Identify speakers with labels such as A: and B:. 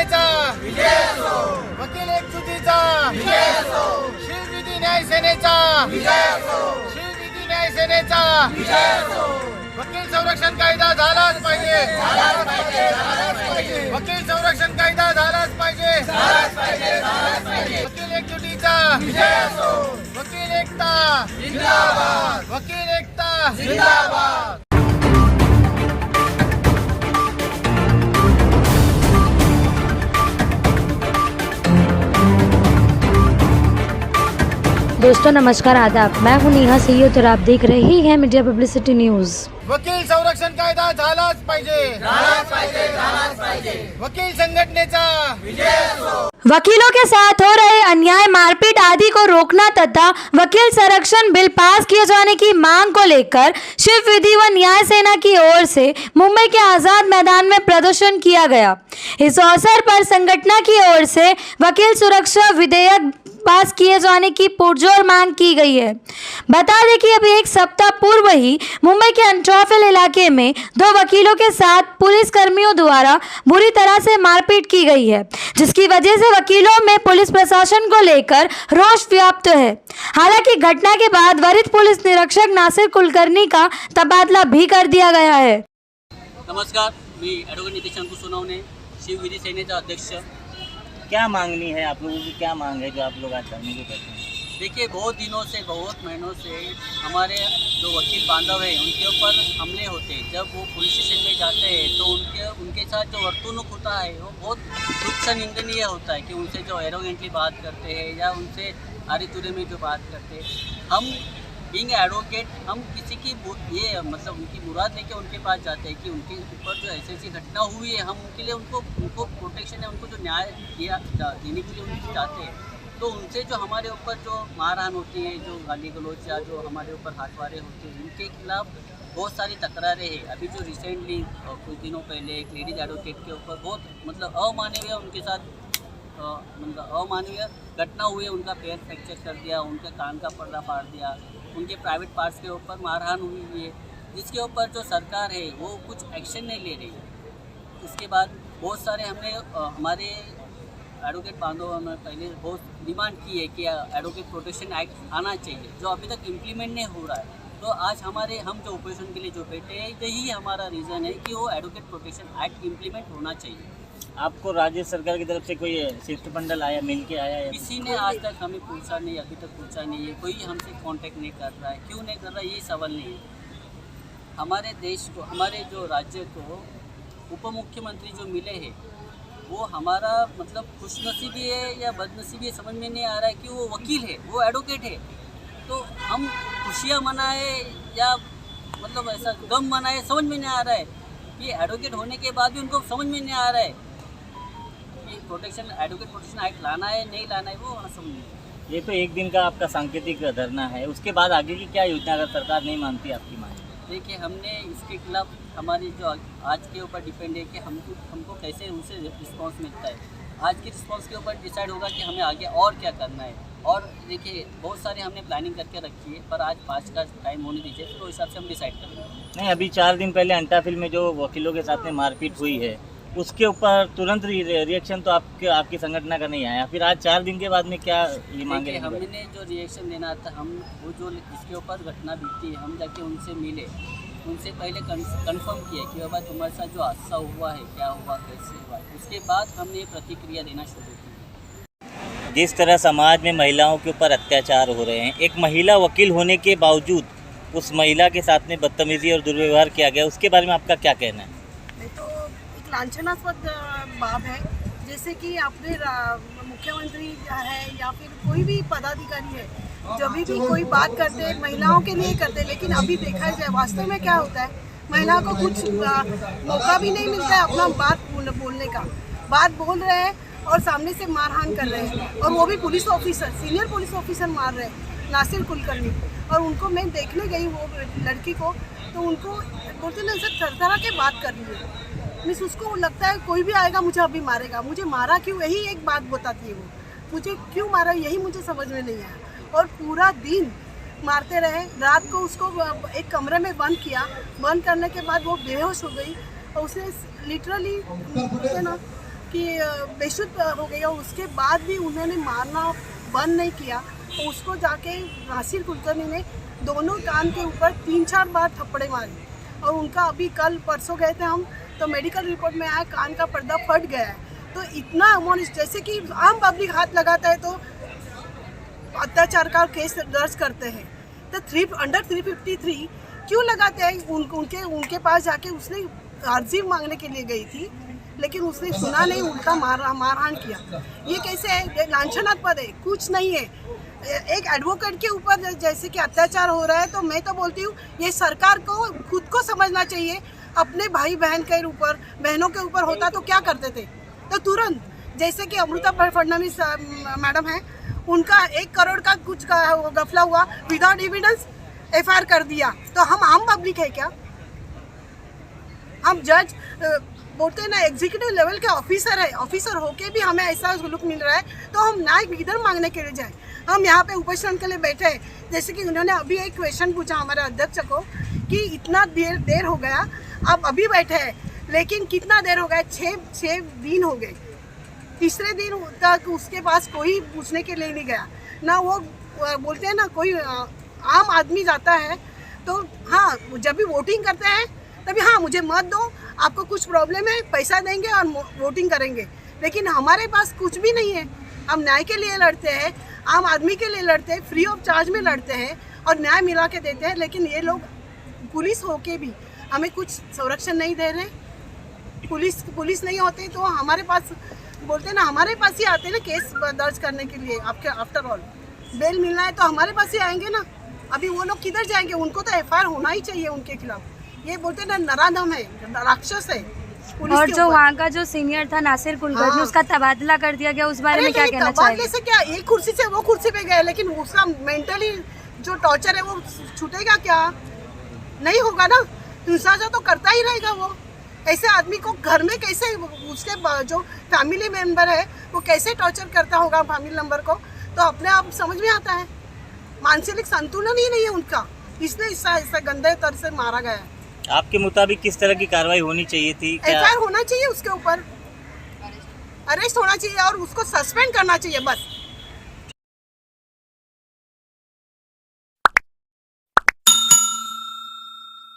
A: सेनेचा वकील एकजुटीचा शिवविधी न्याय सेनेचा शिवविधी न्याय सेनेचा वकील संरक्षण कायदा झालाच पाहिजे वकील संरक्षण कायदा झालाच पाहिजे वकील एकजुटीचा वकील एकता जिंदाबाद वकील एकता जिंदाबाद।
B: दोस्तों नमस्कार आदाब, मैं हूं नेहा सैयद और आप देख रहे हैं मीडिया पब्लिसिटी न्यूज।
A: वकील संरक्षण कायदा झालाच पाहिजे वकील संघटनेचा
B: वकीलों के साथ हो रहे अन्याय, मारपीट आदि को रोकना तथा वकील संरक्षण बिल पास किए जाने की मांग को लेकर शिव विधि व न्याय सेना की ओर से मुंबई के आजाद मैदान में प्रदर्शन किया गया। इस अवसर पर संगठन की ओर से वकील सुरक्षा विधेयक पास किए जाने की पुरजोर मांग की गई है। बता दें कि अभी एक सप्ताह पूर्व ही मुंबई के अंट्रॉफिल इलाके में 2 वकीलों के साथ पुलिस कर्मियों द्वारा बुरी तरह से मारपीट की गई है, जिसकी वजह से वकीलों में पुलिस प्रशासन को लेकर रोष व्याप्त है। हालांकि घटना के बाद वरिष्ठ पुलिस निरीक्षक नासिर कुलकर्णी का तबादला भी कर दिया गया है।
C: नमस्कार, मी ॲडव्होकेट नितीश अंकुश सोनवणे, शिवविधी सेनेचा अध्यक्ष।
D: क्या मांगनी है आप लोगों की, क्या मांग है जो आप लोग आज करने को करते हैं?
C: देखिए, बहुत दिनों से, बहुत महीनों से हमारे जो वकील बांधव हैं उनके ऊपर हमले होते हैं। जब वो पुलिस स्टेशन में जाते हैं तो उनके साथ जो वर्तुनुक होता है वो बहुत तुच्छ निंदनीय होता है कि उनसे जो एरोगेंटली बात करते हैं या उनसे आरे तुरे में जो बात करते हैं। हम बीइंग एडवोकेट, हम किसी की ये मतलब उनकी मुराद लेके उनके पास जाते हैं कि उनके ऊपर जो ऐसी घटना हुई है, हम उनके लिए उनको प्रोटेक्शन है, उनको जो न्याय देने के लिए उनको चाहते हैं। तो उनसे जो हमारे ऊपर जो मारहान होती है, जो गाली गलौज या जो हमारे ऊपर हाथवारे होते हैं, उनके खिलाफ बहुत सारी तकरारें हैं। अभी जो रिसेंटली कुछ दिनों पहले एक लेडीज एडवोकेट के ऊपर बहुत मतलब अमानवीय उनके साथ मतलब अमानवीय घटना हुई है। उनका पैर फ्रैक्चर कर दिया, उनके कान का पर्दा फाड़ दिया, उनके प्राइवेट पार्ट्स के ऊपर मारहान हुई है, जिसके ऊपर जो सरकार है वो कुछ एक्शन नहीं ले रही है। उसके बाद बहुत सारे हमने हमारे एडवोकेट बांधवों ने पहले बहुत डिमांड की है कि एडवोकेट प्रोटेक्शन एक्ट आना चाहिए, जो अभी तक इम्प्लीमेंट नहीं हो रहा है। तो आज हम जो ऑपरेशन के लिए जो बैठे हैं, यही हमारा रीज़न है कि वो एडवोकेट प्रोटेक्शन एक्ट इम्प्लीमेंट होना चाहिए।
D: आपको राज्य सरकार की तरफ से कोई शिष्टमंडल आया, मिल के आया?
C: किसी ने आज तक हमें पूछा नहीं, अभी तक पूछा नहीं है, कोई हमसे कांटेक्ट नहीं कर रहा है। क्यों नहीं कर रहा है ये सवाल नहीं है। हमारे देश को, हमारे जो राज्य को उप मुख्यमंत्री जो मिले हैं वो हमारा मतलब खुशनसीबी है या बदनसीबी है, समझ में नहीं आ रहा है कि वो वकील है, वो एडवोकेट है। तो हम खुशियाँ मनाए या मतलब ऐसा गम मनाए, समझ में नहीं आ रहा है कि एडवोकेट होने के बाद भी उनको समझ में नहीं आ रहा है कि एडवोकेट प्रोटेक्शन एक्ट लाना है नहीं लाना है, वो समझ नहीं।
D: ये तो एक दिन का आपका सांकेतिक धरना है, उसके बाद आगे की क्या योजना अगर सरकार नहीं मानती आपकी मांग?
C: देखिए, हमने इसके खिलाफ हमारी जो आज के ऊपर डिपेंड है कि हमको कैसे उनसे रिस्पांस मिलता है। आज के रिस्पांस के ऊपर डिसाइड होगा कि हमें आगे और क्या करना है। और देखिए, बहुत सारे हमने प्लानिंग करके रखी है, पर आज 5 का टाइम होने दीजिए, तो हिसाब से हम डिसाइड करेंगे।
D: नहीं, अभी 4 दिन पहले अंटाफिल में जो वकीलों के साथ में मारपीट हुई है उसके ऊपर तुरंत रिएक्शन तो आपकी संगठन का नहीं आया, फिर आज 4 दिन के बाद में क्या ये मांगे?
C: हमने जो रिएक्शन देना था, हम वो जो इसके ऊपर घटना बीती है, हम जाके उनसे मिले, उनसे पहले कंफर्म किया कि बाबा तुम्हारे साथ जो हादसा हुआ है, क्या हुआ, कैसे हुआ। उसके बाद हमने प्रतिक्रिया देना शुरू की।
D: जिस तरह समाज में महिलाओं के ऊपर अत्याचार हो रहे हैं, एक महिला वकील होने के बावजूद उस महिला के साथ में बदतमीजी और दुर्व्यवहार किया गया, उसके बारे में आपका क्या कहना है?
E: तो एक लांछनास्पद बात है, जैसे कि आपने मुख्यमंत्री है या फिर कोई भी पदाधिकारी है, जब भी कोई बात करते हैं महिलाओं के लिए करते, लेकिन अभी देखा जाए वास्तव में क्या होता है, महिला को कुछ मौका भी नहीं मिलता है अपना बात बोलने का। बात बोल रहे हैं और सामने से मारहान कर रहे हैं, और वो भी police officer, senior police officer मार रहे हैं, नासिर कुलकर्णी। और उनको मैं देखने गई वो लड़की को, तो उनको बोलते ना सर थरथरा के बात कर रही है, मीन्स उसको लगता है कोई भी आएगा मुझे अभी मारेगा। मुझे मारा क्यों, यही एक बात बताती है वो, मुझे क्यों मारा यही मुझे समझ में नहीं आया। और पूरा दिन मारते रहे, रात को उसको एक कमरे में बंद किया, बंद करने के बाद वो बेहोश हो गई और उसने लिटरली बोलते ना कि बेशुद्ध हो गई और उसके बाद भी उन्होंने मारना बंद नहीं किया। तो उसको जाके नासिर कुलकर्णी ने दोनों कान के ऊपर 3-4 बार थप्पड़े मारे और उनका अभी कल परसों गए थे हम, तो मेडिकल रिपोर्ट में आया कान का पर्दा फट गया है। तो इतना अमोनिश, जैसे कि आम पब्लिक हाथ लगाता है तो अत्याचार का केस दर्ज करते हैं, तो अंडर 353 क्यों लगाते हैं? उनके पास जाके उसने अर्जी मांगने के लिए गई थी, लेकिन उसने सुना नहीं, उल्टा मारहान किया। ये कैसे है? ये लांछनास्पद है, कुछ नहीं है। एक एडवोकेट के ऊपर जैसे कि अत्याचार हो रहा है, तो मैं तो बोलती हूँ ये सरकार को खुद को समझना चाहिए। अपने भाई बहन के ऊपर, बहनों के ऊपर होता तो क्या करते थे? तो तुरंत, जैसे कि अमृता फडणवीस मैडम है, उनका 1 करोड़ का कुछ गफला हुआ, विदाउट एविडेंस FIR कर दिया। तो हम आम पब्लिक है क्या? हम जज बोलते हैं ना, एग्जीक्यूटिव लेवल के ऑफिसर है, ऑफिसर होके भी हमें ऐसा सुलूक मिल रहा है, तो हम न्याय किधर मांगने के लिए जाए? हम यहाँ पे उपस्थित के लिए बैठे हैं। जैसे कि उन्होंने अभी एक क्वेश्चन पूछा हमारे अध्यक्ष को कि इतना देर हो गया, आप अभी बैठे हैं, लेकिन कितना देर हो गया? 6 दिन हो गए। तीसरे दिन तक उसके पास कोई पूछने के लिए नहीं गया ना। वो बोलते हैं ना, कोई आम आदमी जाता है तो हाँ, जब भी वोटिंग करते हैं तभी हाँ मुझे मत दो, आपको कुछ प्रॉब्लम है, पैसा देंगे और वोटिंग करेंगे। लेकिन हमारे पास कुछ भी नहीं है। हम न्याय के लिए लड़ते हैं, आम आदमी के लिए लड़ते हैं, फ्री ऑफ चार्ज में लड़ते हैं और न्याय मिला के देते हैं। लेकिन ये लोग पुलिस होके भी हमें कुछ संरक्षण नहीं दे रहे। पुलिस नहीं होते तो हमारे पास, बोलते हैं ना, हमारे पास ही आते हैं ना केस दर्ज करने के लिए। आपके आफ्टर ऑल बेल मिलना है तो हमारे पास ही आएंगे ना। अभी वो लोग किधर जाएंगे? उनको तो FIR होना ही चाहिए उनके खिलाफ। ये बोलते हैं ना, नराधम है, राक्षस है पुलिस
B: और
E: के
B: जो
E: ऊपर।
B: वहाँ का जो सीनियर था नासिर कुलकर्णी,
E: हाँ।
B: उसका तबादला कर दिया गया, उस बारे में क्या कहना
E: तबादले
B: चाहिए?
E: से क्या, एक कुर्सी से वो कुर्सी पे गए, लेकिन उसका मेंटली जो टॉर्चर है वो छूटेगा क्या? नहीं होगा ना। हिंसा तो करता ही रहेगा वो। ऐसे आदमी को घर में कैसे, उसके जो फैमिली मेंबर है वो कैसे टॉर्चर करता होगा फैमिली मेंबर को? तो अपने आप समझ में आता है, मानसिक संतुलन ही नहीं है उनका, इसलिए ऐसा गंदे तरह से मारा गया है।
D: आपके मुताबिक किस तरह की कार्रवाई होनी चाहिए थी?
E: FIR होना चाहिए उसके ऊपर, अरेस्ट होना चाहिए और उसको सस्पेंड करना चाहिए बस।